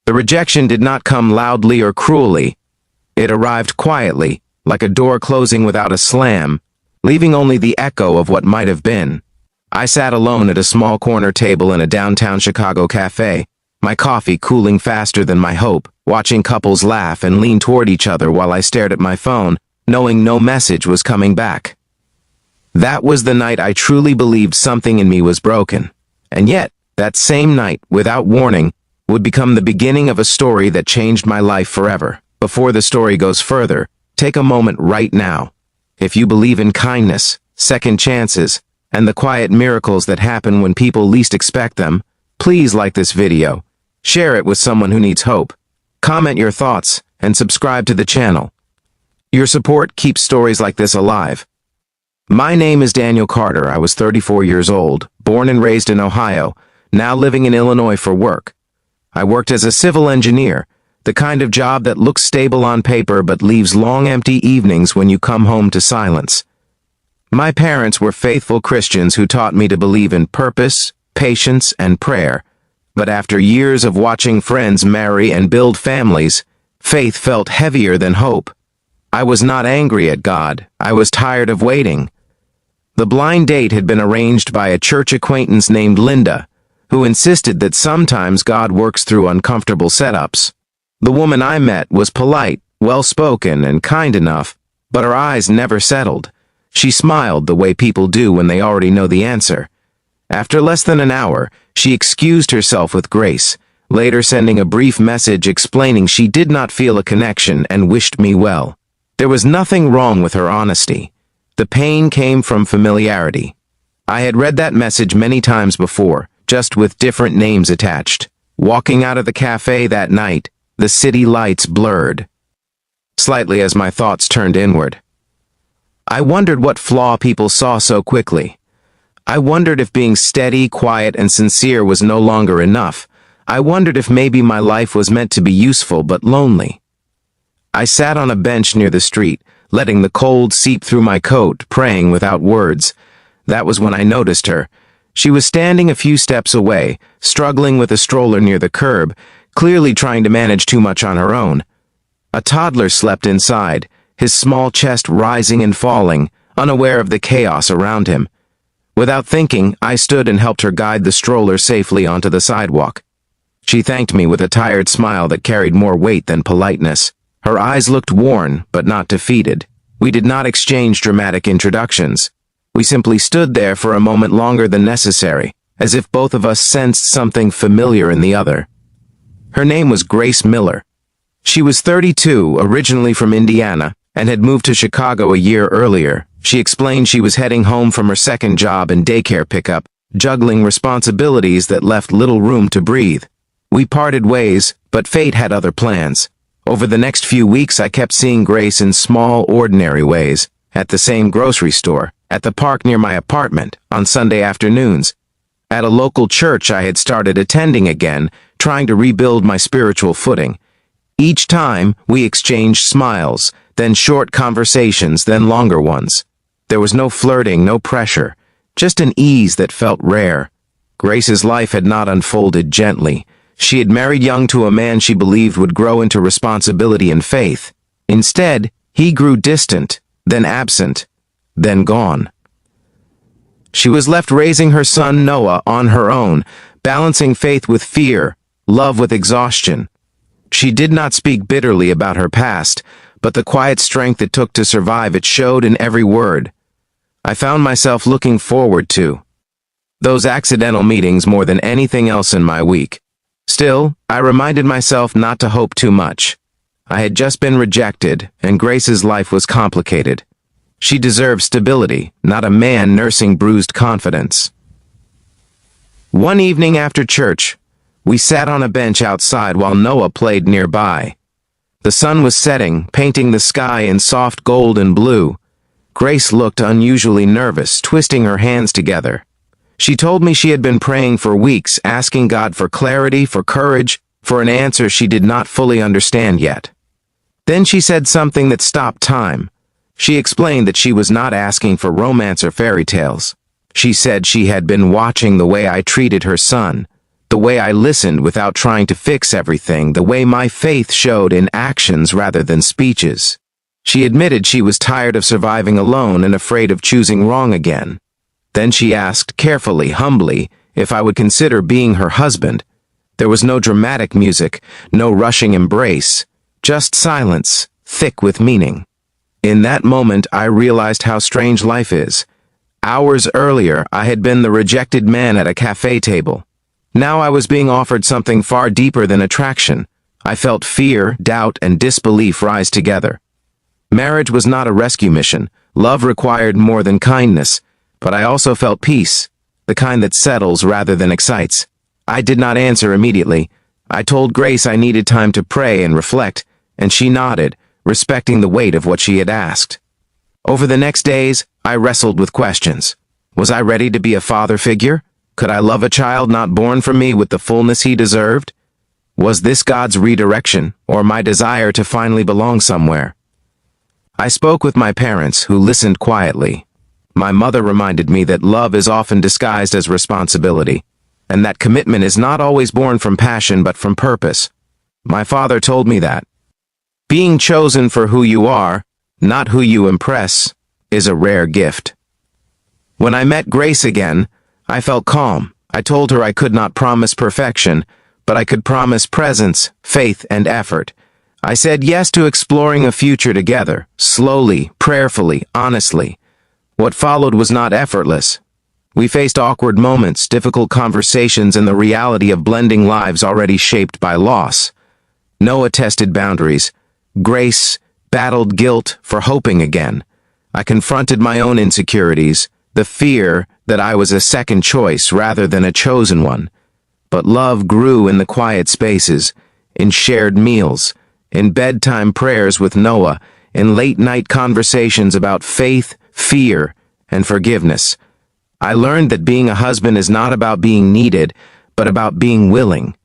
The rejection did not come loudly or cruelly. It arrived quietly, like a door closing without a slam, leaving only the echo of what might have been. I sat alone at a small corner table in a downtown Chicago cafe, my coffee cooling faster than my hope, watching couples laugh and lean toward each other while I stared at my phone, knowing no message was coming back. That was the night I truly believed something in me was broken. And yet, that same night, without warning, would become the beginning of a story that changed my life forever. Before the story goes further, take a moment right now. If you believe in kindness, second chances, and the quiet miracles that happen when people least expect them, please like this video, share it with someone who needs hope, comment your thoughts, and subscribe to the channel. Your support keeps stories like this alive. My name is Daniel Carter. I was 34 years old, born and raised in Ohio, now living in Illinois for work. I worked as a civil engineer, the kind of job that looks stable on paper but leaves long empty evenings when you come home to silence. My parents were faithful Christians who taught me to believe in purpose, patience, and prayer. But after years of watching friends marry and build families, faith felt heavier than hope. I was not angry at God. I was tired of waiting. The blind date had been arranged by a church acquaintance named Linda, who insisted that sometimes God works through uncomfortable setups. The woman I met was polite, well-spoken, and kind enough, but her eyes never settled. She smiled the way people do when they already know the answer. After less than an hour, she excused herself with grace, later sending a brief message explaining she did not feel a connection and wished me well. There was nothing wrong with her honesty. The pain came from familiarity. I had read that message many times before, just with different names attached. Walking out of the cafe that night, the city lights blurred slightly as my thoughts turned inward. I wondered what flaw people saw so quickly. I wondered if being steady, quiet, and sincere was no longer enough. I wondered if maybe my life was meant to be useful but lonely. I sat on a bench near the street, letting the cold seep through my coat, praying without words. That was when I noticed her. She was standing a few steps away, struggling with a stroller near the curb, clearly trying to manage too much on her own. A toddler slept inside, his small chest rising and falling, unaware of the chaos around him. Without thinking, I stood and helped her guide the stroller safely onto the sidewalk. She thanked me with a tired smile that carried more weight than politeness. Her eyes looked worn, but not defeated. We did not exchange dramatic introductions. We simply stood there for a moment longer than necessary, as if both of us sensed something familiar in the other. Her name was Grace Miller. She was 32, originally from Indiana, and had moved to Chicago a year earlier. She explained she was heading home from her second job and daycare pickup, juggling responsibilities that left little room to breathe. We parted ways, but fate had other plans. Over the next few weeks, I kept seeing Grace in small, ordinary ways, at the same grocery store, at the park near my apartment, on Sunday afternoons, at a local church I had started attending again, trying to rebuild my spiritual footing. Each time, we exchanged smiles, then short conversations, then longer ones. There was no flirting, no pressure, just an ease that felt rare. Grace's life had not unfolded gently. She had married young to a man she believed would grow into responsibility and faith. Instead, he grew distant, then absent, then gone. She was left raising her son Noah on her own, balancing faith with fear, love with exhaustion. She did not speak bitterly about her past, but the quiet strength it took to survive it showed in every word. I found myself looking forward to those accidental meetings more than anything else in my week. Still, I reminded myself not to hope too much. I had just been rejected, and Grace's life was complicated. She deserved stability, not a man nursing bruised confidence. One evening after church, we sat on a bench outside while Noah played nearby. The sun was setting, painting the sky in soft gold and blue. Grace looked unusually nervous, twisting her hands together. She told me she had been praying for weeks, asking God for clarity, for courage, for an answer she did not fully understand yet. Then she said something that stopped time. She explained that she was not asking for romance or fairy tales. She said she had been watching the way I treated her son, The way I listened without trying to fix everything, the way my faith showed in actions rather than speeches. She admitted she was tired of surviving alone and afraid of choosing wrong again. Then she asked, carefully, humbly, if I would consider being her husband. There was no dramatic music, no rushing embrace, just silence, thick with meaning. In that moment, I realized how strange life is. Hours earlier, I had been the rejected man at a cafe table. Now I was being offered something far deeper than attraction. I felt fear, doubt, and disbelief rise together. Marriage was not a rescue mission. Love required more than kindness, but I also felt peace, the kind that settles rather than excites. I did not answer immediately. I told Grace I needed time to pray and reflect, and she nodded, respecting the weight of what she had asked. Over the next days, I wrestled with questions. Was I ready to be a father figure? Could I love a child not born from me with the fullness he deserved? Was this God's redirection, or my desire to finally belong somewhere? I spoke with my parents, who listened quietly. My mother reminded me that love is often disguised as responsibility, and that commitment is not always born from passion but from purpose. My father told me that being chosen for who you are, not who you impress, is a rare gift. When I met Grace again, I felt calm. I told her I could not promise perfection, but I could promise presence, faith, and effort. I said yes to exploring a future together, slowly, prayerfully, honestly. What followed was not effortless. We faced awkward moments, difficult conversations, and the reality of blending lives already shaped by loss. Noah tested boundaries. Grace battled guilt for hoping again. I confronted my own insecurities, the fear that I was a second choice rather than a chosen one. But love grew in the quiet spaces, in shared meals, in bedtime prayers with Noah, in late-night conversations about faith, fear, and forgiveness. I learned that being a husband is not about being needed, but about being willing.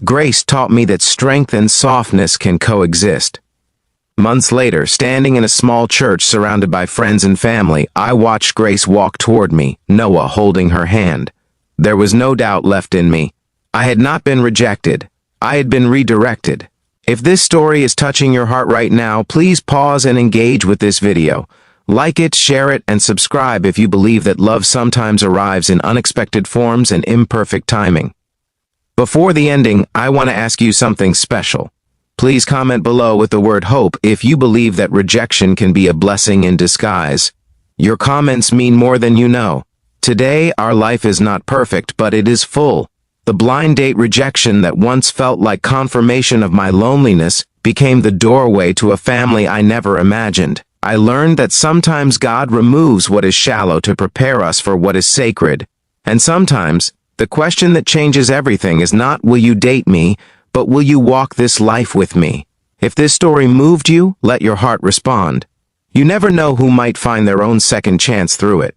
Grace taught me that strength and softness can coexist. Months later, standing in a small church surrounded by friends and family, I watched Grace walk toward me, Noah holding her hand. There was no doubt left in me. I had not been rejected. I had been redirected. If this story is touching your heart right now, please pause and engage with this video. Like it, share it, and subscribe if you believe that love sometimes arrives in unexpected forms and imperfect timing. Before the ending, I want to ask you something special. Please comment below with the word hope if you believe that rejection can be a blessing in disguise. Your comments mean more than you know. Today, our life is not perfect, but it is full. The blind date rejection that once felt like confirmation of my loneliness became the doorway to a family I never imagined. I learned that sometimes God removes what is shallow to prepare us for what is sacred. And sometimes, the question that changes everything is not, will you date me, but will you walk this life with me? If this story moved you, let your heart respond. You never know who might find their own second chance through it.